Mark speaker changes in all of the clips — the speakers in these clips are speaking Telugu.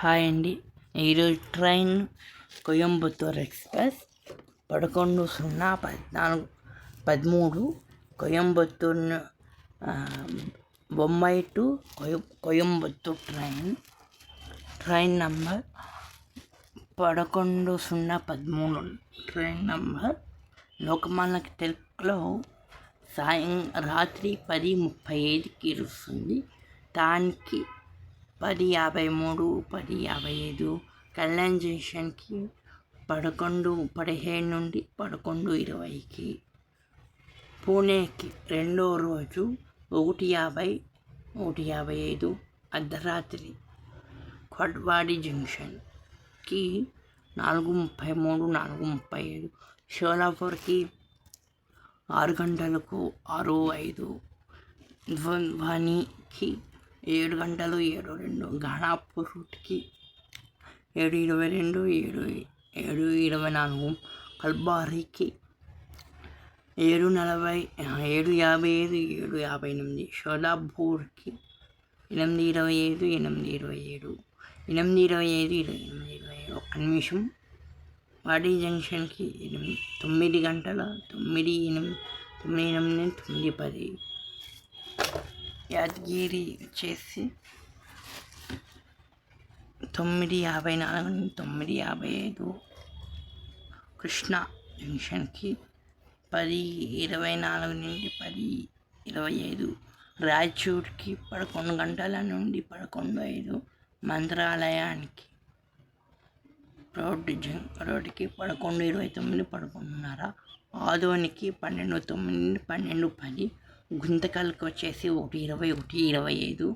Speaker 1: హాయ్ అండి. ఈరోజు train Coimbatore express 11:00 Coimbatore Bombay to Coimbatore train number 11:13. Train number Lokmanya తిలక్లో రాత్రి 10:35కి ఇరుస్తుంది. దానికి 10:53, 10:55, కళ్యాణ్ జంక్షన్కి 11:15 నుండి 11:20కి, పూణేకి రెండో రోజు 1:50, 1:55 అర్ధరాత్రి, కొట్వాడి జంక్షన్కి 4:33, 4:37, షోలాపూర్కి 6 గంటలకు 6:05, ధ్వంద్వానికి 7 గంటలు 7:02, ఘానాపూర్కి 7:22, 7:24, కల్బారికి 7:40, 7:55, 7:58, షోలాపూర్కి 8:25, 8:27, 8:25, 8:27. ఒక్క నిమిషం. వాడి జంక్షన్కి 9 గంటల 9:08, 9:10. యాదగిరి వచ్చేసి 9:54 నుండి 9:55, కృష్ణా జంక్షన్కి 10:24 నుండి 10:25, రాయచూర్కి 11 గంటల నుండి 11:05, మంత్రాలయానికి రోడ్డుకి 11:29, 11:30, ఆదోనికి 12:09 నుండి 12:10, గుంతకల్కి వచ్చేసి 1:20, 1:25,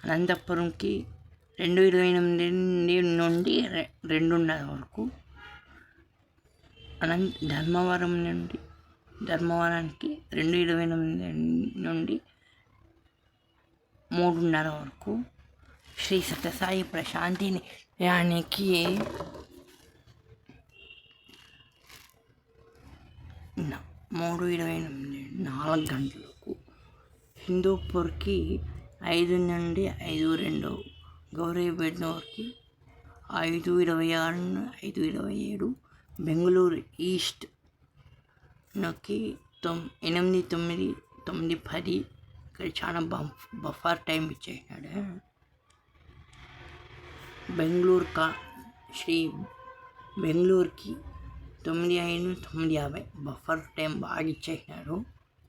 Speaker 1: అనంతపురంకి 2:28 నుండి 2:30 వరకు, ధర్మవరానికి 2:28 నుండి 3:30 వరకు, శ్రీ సత్యసాయి ప్రశాంతి నిలయానికి 3:28, 4 గంటలకు, హిందూపూర్కి 5 నుండి 5:02, గౌరీబిదనూర్కి 5:26 నుండి 5:27, బెంగళూరు ఈస్ట్ నొక్కి 8:09, 9:10. ఇక్కడ చాలా బఫర్ టైం ఇచ్చేసినాడు. బెంగళూరుకి 9:05, 9:50 బఫర్ టైం బాగా ఇచ్చేసినాడు.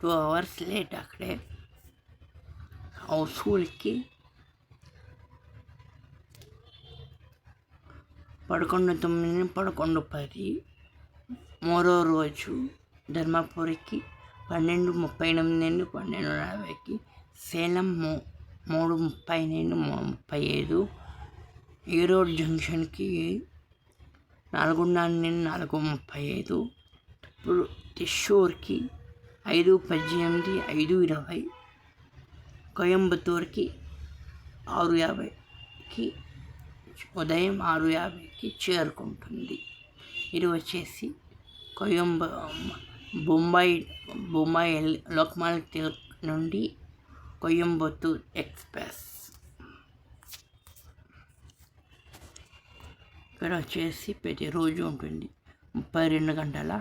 Speaker 1: 2 hours లేట్ అక్కడే. హౌస్ఫుల్కి 11:09, 11:10. మూడో రోజు ధర్మపురికి 12:38 నుండి 12:40కి, సేలం 3:30 నుండి 3:35, ఈరోడ్ జంక్షన్కి 4:30 నుండి 4:35, త్రిశూర్కి 5:18, 5:20, కోయంబత్తూర్కి 6:50కి ఉదయం 6:50కి చేరుకుంటుంది. ఇది వచ్చేసి బొంబాయి లోకమాన్య తిలక్ నుండి కోయంబత్తూర్ ఎక్స్ప్రెస్. ఇక్కడ వచ్చేసి ప్రతిరోజు ఉంటుంది. 32 గంటల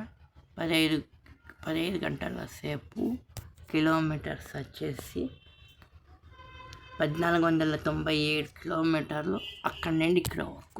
Speaker 1: 15 గంటల సేపు. కిలోమీటర్స్ వచ్చేసి 1497 కిలోమీటర్లు అక్కడి నుండి ఇక్కడ వరకు.